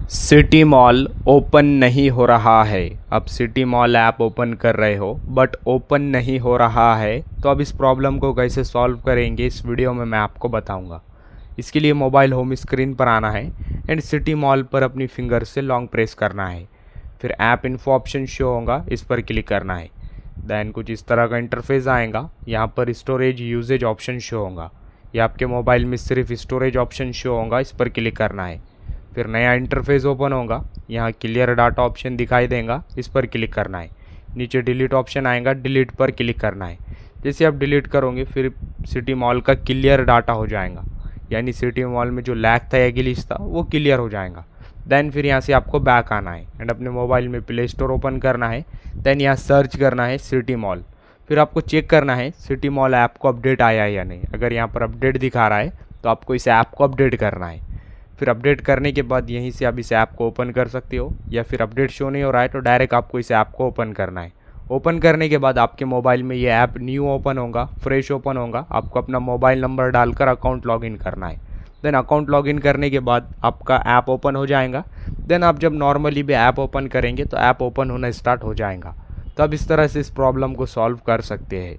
City mall open नहीं हो रहा है। अब सिटी मॉल ऐप ओपन कर रहे हो बट ओपन नहीं हो रहा है, तो अब इस प्रॉब्लम को कैसे सॉल्व करेंगे इस वीडियो में मैं आपको बताऊंगा। इसके लिए मोबाइल होम स्क्रीन पर आना है एंड सिटी मॉल पर अपनी फिंगर से लॉन्ग प्रेस करना है। फिर ऐप इन्फो ऑप्शन शो होगा, इस पर क्लिक करना है। देन कुछ इस तरह का इंटरफेस आएगा। यहाँ पर स्टोरेज यूजेज ऑप्शन शो होगा। ये आपके मोबाइल में सिर्फ स्टोरेज ऑप्शन शो होगा, इस पर क्लिक करना है। फिर नया इंटरफेस ओपन होगा। यहाँ क्लियर डाटा ऑप्शन दिखाई देगा, इस पर क्लिक करना है। नीचे डिलीट ऑप्शन आएगा, डिलीट पर क्लिक करना है। जैसे आप डिलीट करोगे फिर सिटी मॉल का क्लियर डाटा हो जाएगा, यानी सिटी मॉल में जो लैग था या ग्लिच था वो क्लियर हो जाएगा। देन फिर यहाँ से आपको बैक आना है एंड अपने मोबाइल में प्ले स्टोर ओपन करना है। देन यहाँ सर्च करना है सिटी मॉल। फिर आपको चेक करना है सिटी मॉल ऐप को अपडेट आया है या नहीं। अगर यहाँ पर अपडेट दिखा रहा है तो आपको इस ऐप को अपडेट करना है। फिर अपडेट करने के बाद यहीं से आप इस ऐप को ओपन कर सकते हो, या फिर अपडेट शो नहीं हो रहा है तो डायरेक्ट आपको इस ऐप को ओपन करना है। ओपन करने के बाद आपके मोबाइल में ये ऐप न्यू ओपन होगा, फ्रेश ओपन होगा। आपको अपना मोबाइल नंबर डालकर अकाउंट लॉगिन करना है। देन अकाउंट लॉगिन करने के बाद आपका ऐप ओपन हो जाएगा। देन आप जब नॉर्मली भी ऐप ओपन करेंगे तो ऐप ओपन होना स्टार्ट हो जाएगा। तो अब इस तरह से इस प्रॉब्लम को सॉल्व कर सकते हैं।